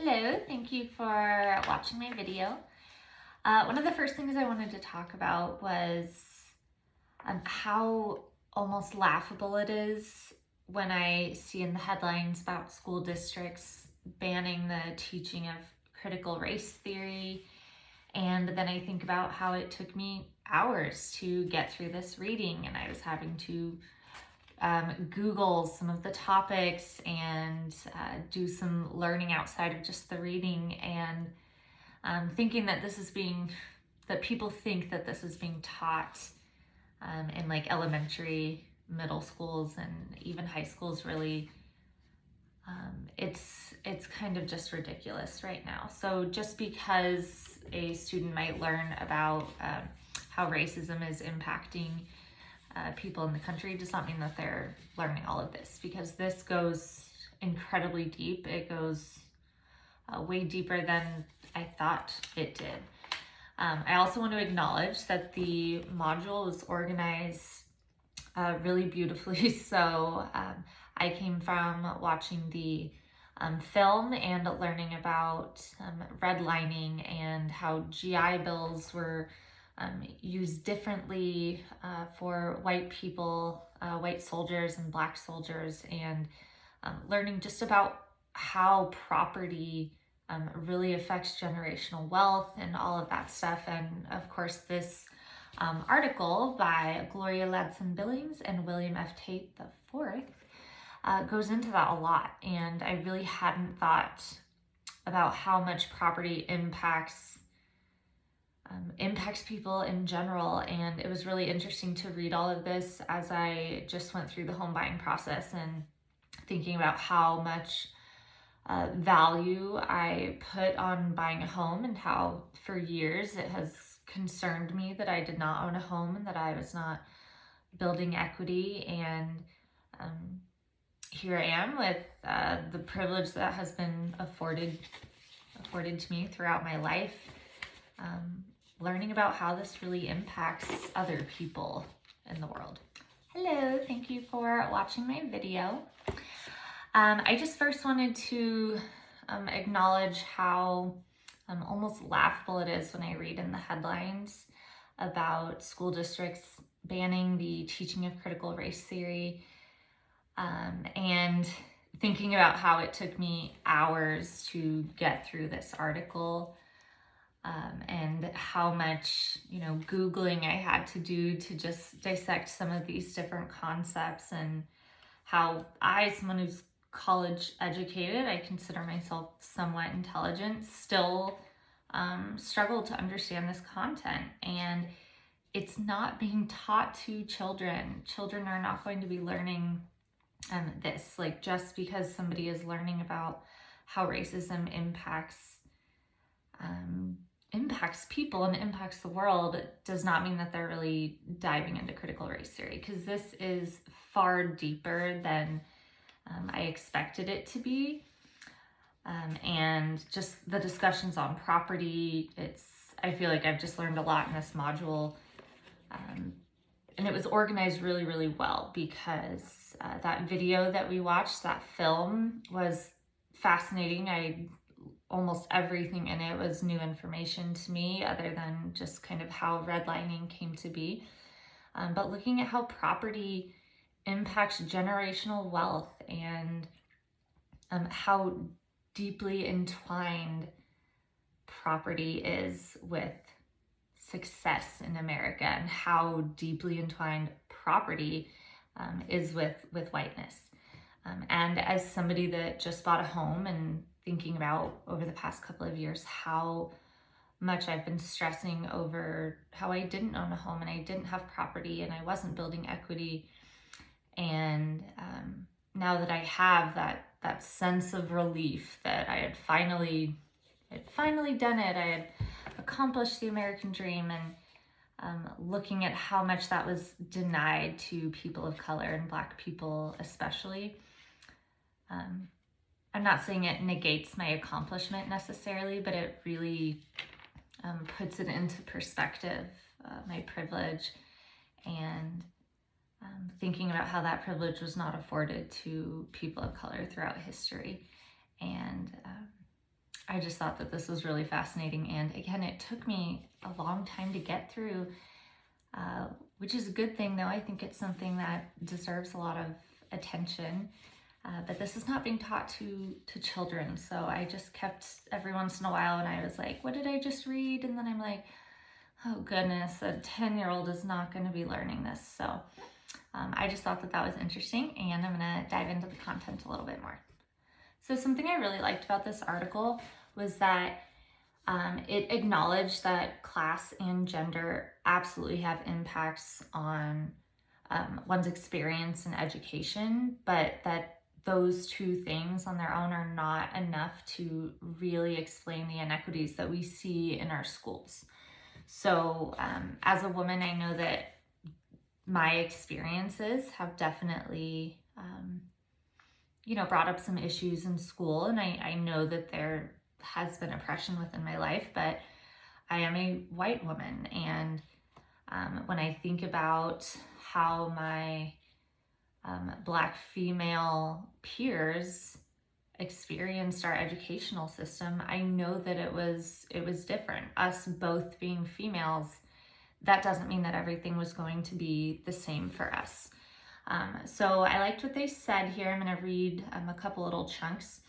Hello, thank you for watching my video. One of the first things I wanted to talk about was how almost laughable it is when I see in the headlines about school districts banning the teaching of critical race theory. And then I think about how it took me hours to get through this reading, and I was having to Google some of the topics and do some learning outside of just the reading, and thinking that that people think that this is being taught in like elementary, middle schools, and even high schools. Really, it's kind of just ridiculous right now. So just because a student might learn about how racism is impacting people in the country does not mean that they're learning all of this, because this goes incredibly deep. It goes way deeper than I thought it did. I also want to acknowledge that the module was organized really beautifully. So I came from watching the film and learning about redlining and how GI Bills were used differently for white people, white soldiers and black soldiers, and learning just about how property really affects generational wealth and all of that stuff. And of course, this article by Gloria Ladson Billings and William F. Tate IV goes into that a lot. And I really hadn't thought about how much property impacts people in general. And it was really interesting to read all of this as I just went through the home buying process and thinking about how much value I put on buying a home, and how for years it has concerned me that I did not own a home and that I was not building equity. And here I am with the privilege that has been afforded to me throughout my life, learning about how this really impacts other people in the world. Hello, thank you for watching my video. I just first wanted to acknowledge how almost laughable it is when I read in the headlines about school districts banning the teaching of critical race theory, and thinking about how it took me hours to get through this article, and how much, Googling I had to do to just dissect some of these different concepts, and how I, someone who's college educated, I consider myself somewhat intelligent, still struggle to understand this content. And it's not being taught to children. Children are not going to be learning this. Like, just because somebody is learning about how racism impacts people and impacts the world does not mean that they're really diving into critical race theory, because this is far deeper than I expected it to be. And just the discussions on property, I feel like I've just learned a lot in this module. And it was organized really, really well, because that video that we watched, that film, was fascinating. Almost everything in it was new information to me, other than just kind of how redlining came to be. But looking at how property impacts generational wealth, and how deeply entwined property is with success in America, and how deeply entwined property is with whiteness. And as somebody that just bought a home, and thinking about over the past couple of years how much I've been stressing over how I didn't own a home and I didn't have property and I wasn't building equity. And now that I have that sense of relief that I had finally done it, I had accomplished the American dream, and looking at how much that was denied to people of color, and Black people especially. I'm not saying it negates my accomplishment necessarily, but it really puts it into perspective, my privilege, and thinking about how that privilege was not afforded to people of color throughout history. And I just thought that this was really fascinating. And again, it took me a long time to get through, which is a good thing, though. I think it's something that deserves a lot of attention. But this is not being taught to children. So I just kept every once in a while, and I was like, what did I just read? And then I'm like, oh goodness, a 10-year-old is not going to be learning this. So I just thought that that was interesting, and I'm going to dive into the content a little bit more. So something I really liked about this article was that it acknowledged that class and gender absolutely have impacts on one's experience and education, but that those two things on their own are not enough to really explain the inequities that we see in our schools. So as a woman, I know that my experiences have definitely, brought up some issues in school, and I know that there has been oppression within my life, but I am a white woman, and when I think about how my Black female peers experienced our educational system, I know that it was different. Us both being females, that doesn't mean that everything was going to be the same for us. So I liked what they said here. I'm going to read a couple little chunks.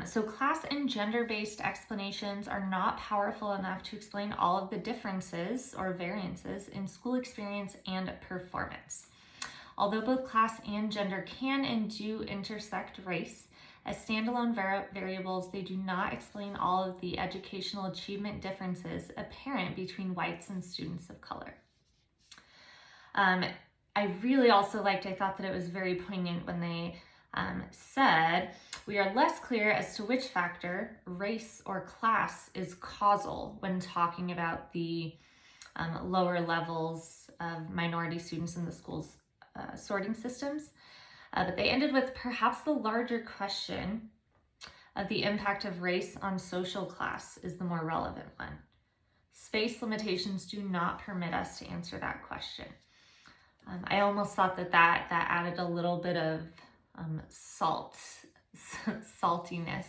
So class and gender-based explanations are not powerful enough to explain all of the differences or variances in school experience and performance. Although both class and gender can and do intersect race, as standalone variables, they do not explain all of the educational achievement differences apparent between whites and students of color. I really also I thought that it was very poignant when they said, we are less clear as to which factor, race or class, is causal when talking about the lower levels of minority students in the school's sorting systems. But they ended with perhaps the larger question of the impact of race on social class is the more relevant one. Space limitations do not permit us to answer that question. I almost thought that added a little bit of saltiness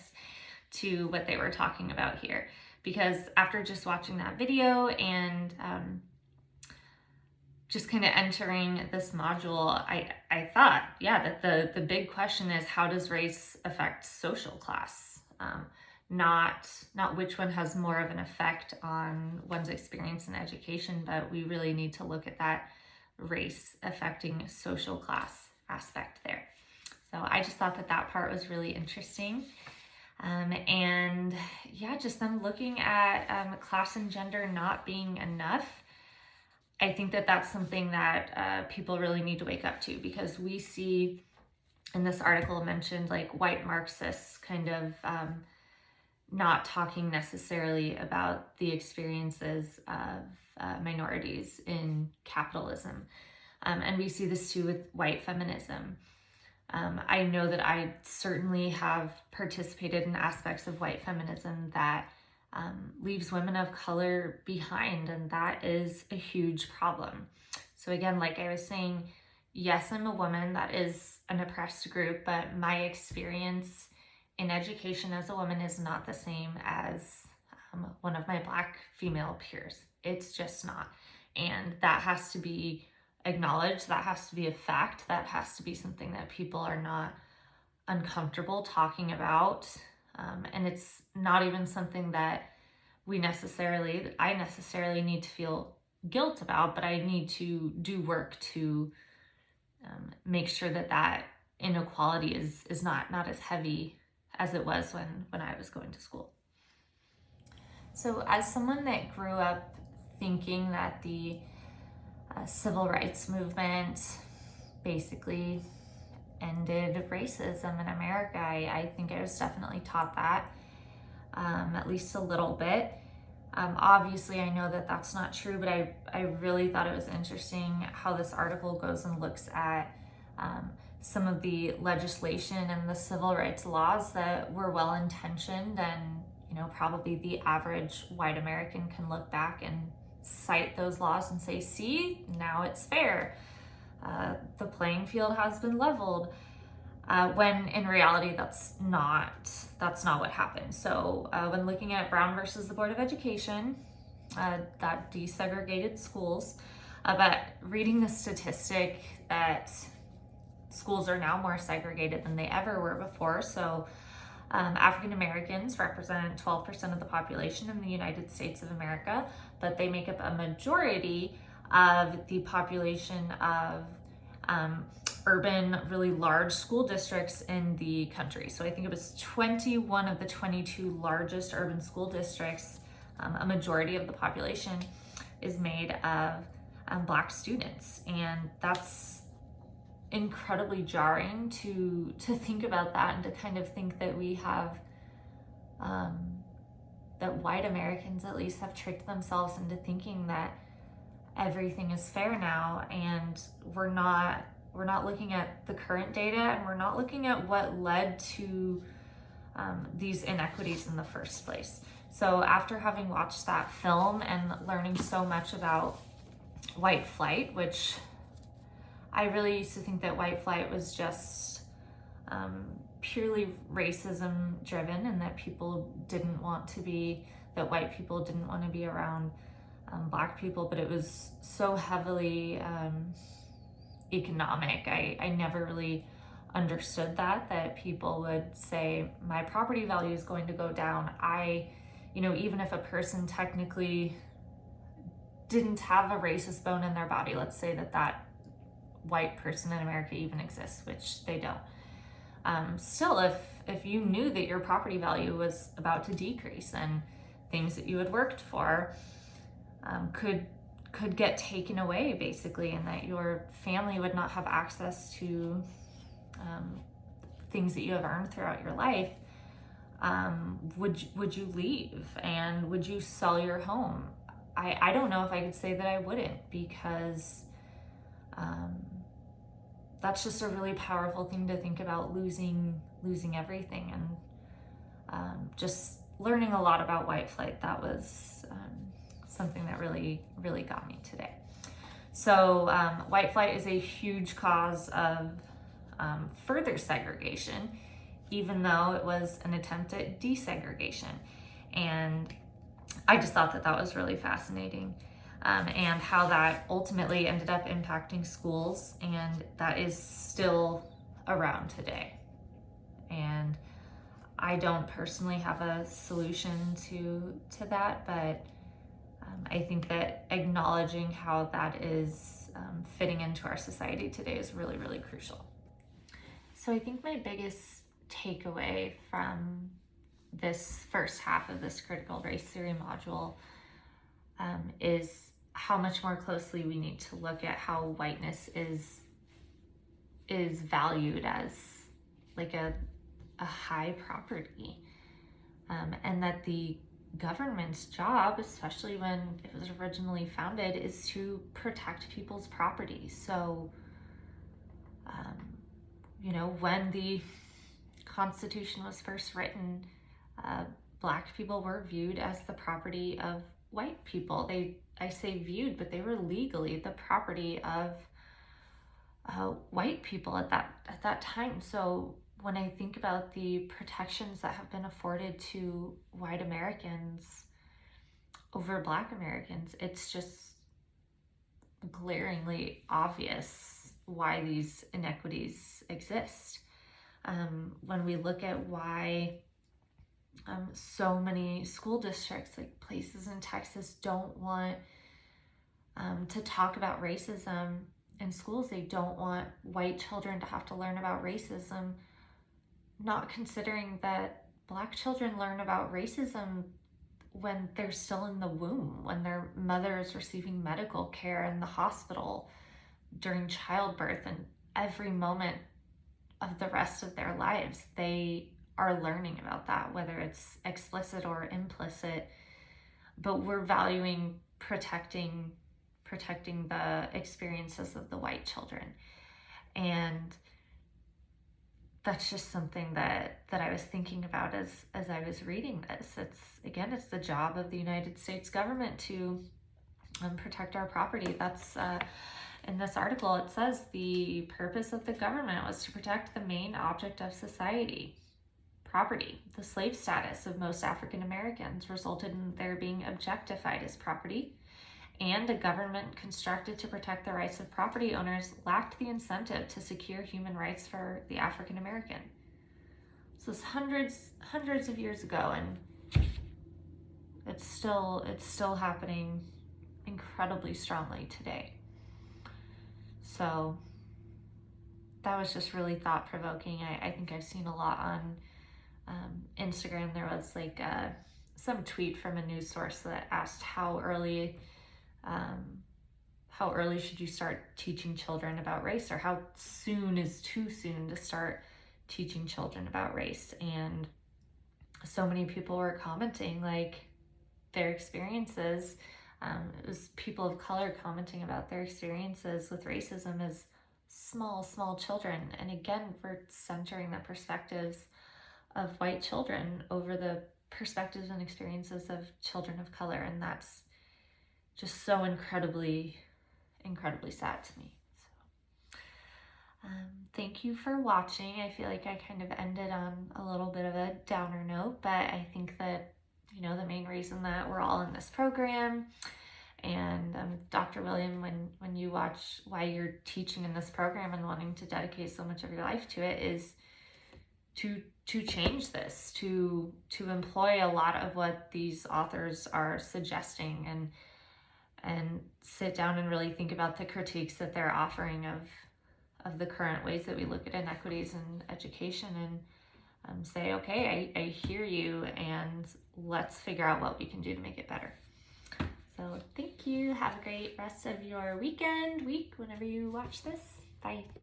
to what they were talking about here. Because after just watching that video and just kind of entering this module, I thought, that the big question is, how does race affect social class? Not which one has more of an effect on one's experience in education, but we really need to look at that race affecting social class aspect there. So I just thought that part was really interesting. And just them looking at class and gender not being enough. I think that that's something that people really need to wake up to, because we see in this article mentioned white Marxists kind of not talking necessarily about the experiences of minorities in capitalism. And we see this too with white feminism. I know that I certainly have participated in aspects of white feminism that leaves women of color behind, and that is a huge problem. So again, like I was saying, yes, I'm a woman, that is an oppressed group, but my experience in education as a woman is not the same as one of my Black female peers. It's just not. And that has to be acknowledged. That has to be a fact. That has to be something that people are not uncomfortable talking about. And it's not even something that I necessarily need to feel guilt about, but I need to do work to make sure that inequality is not as heavy as it was when I was going to school. So as someone that grew up thinking that the civil rights movement basically ended racism in America, I think I was definitely taught that, at least a little bit. Obviously, I know that that's not true, but I really thought it was interesting how this article goes and looks at some of the legislation and the civil rights laws that were well-intentioned, and probably the average white American can look back and cite those laws and say, see, now it's fair. The playing field has been leveled. when in reality that's not what happened. So when looking at Brown versus the Board of Education, that desegregated schools, but reading the statistic that schools are now more segregated than they ever were before. So African Americans represent 12% of the population in the United States of America, but they make up a majority of the population of urban, really large school districts in the country. So I think it was 21 of the 22 largest urban school districts. A majority of the population is made of Black students, and that's incredibly jarring to think about that, and to kind of think that we have that white Americans at least have tricked themselves into thinking that everything is fair now, and we're not looking at the current data, and we're not looking at what led to these inequities in the first place. So after having watched that film and learning so much about white flight, which I really used to think that white flight was just purely racism driven, and that white people didn't want to be around Black people, but it was so heavily economic. I never really understood that people would say, my property value is going to go down. Even if a person technically didn't have a racist bone in their body, let's say that white person in America even exists, which they don't. Still, if you knew that your property value was about to decrease, and things that you had worked for could get taken away, basically, and that your family would not have access to things that you have earned throughout your life, would you leave, and would you sell your home? I don't know if I could say that I wouldn't, because that's just a really powerful thing to think about, losing everything. And just learning a lot about white flight, that was something that really, really got me today. So white flight is a huge cause of further segregation, even though it was an attempt at desegregation. And I just thought that was really fascinating. And how that ultimately ended up impacting schools, and that is still around today. And I don't personally have a solution to that, but I think that acknowledging how that is fitting into our society today is really, really crucial. So I think my biggest takeaway from this first half of this critical race theory module is how much more closely we need to look at how whiteness is valued as like a high property, and that the government's job, especially when it was originally founded, is to protect people's property. So when the Constitution was first written, Black people were viewed as the property of white people. I say viewed, but they were legally the property of white people at that time. So when I think about the protections that have been afforded to white Americans over Black Americans, it's just glaringly obvious why these inequities exist. When we look at why so many school districts, like places in Texas, don't want to talk about racism in schools. They don't want white children to have to learn about racism, not considering that Black children learn about racism when they're still in the womb, when their mother is receiving medical care in the hospital, during childbirth, and every moment of the rest of their lives. They are learning about that, whether it's explicit or implicit, but we're valuing protecting the experiences of the white children. And that's just something that I was thinking about as I was reading this. It's the job of the United States government to protect our property. That's in this article, it says the purpose of the government was to protect the main object of society, property. The slave status of most African Americans resulted in their being objectified as property, and a government constructed to protect the rights of property owners lacked the incentive to secure human rights for the African American. So this hundreds of years ago, and it's still happening incredibly strongly today. So that was just really thought-provoking. I think I've seen a lot on Instagram. There was like some tweet from a news source that asked how early should you start teaching children about race, or how soon is too soon to start teaching children about race. And so many people were commenting like their experiences. It was people of color commenting about their experiences with racism as small children. And again, we're centering the perspectives of white children over the perspectives and experiences of children of color. And that's just so incredibly sad to me. So, thank you for watching. I feel like I kind of ended on a little bit of a downer note, but I think that, the main reason that we're all in this program, and Dr. William, when you watch why you're teaching in this program and wanting to dedicate so much of your life to it, is to change this, to employ a lot of what these authors are suggesting, and sit down and really think about the critiques that they're offering of the current ways that we look at inequities in education, and say, okay, I hear you, and let's figure out what we can do to make it better. So thank you. Have a great rest of your week, whenever you watch this. Bye.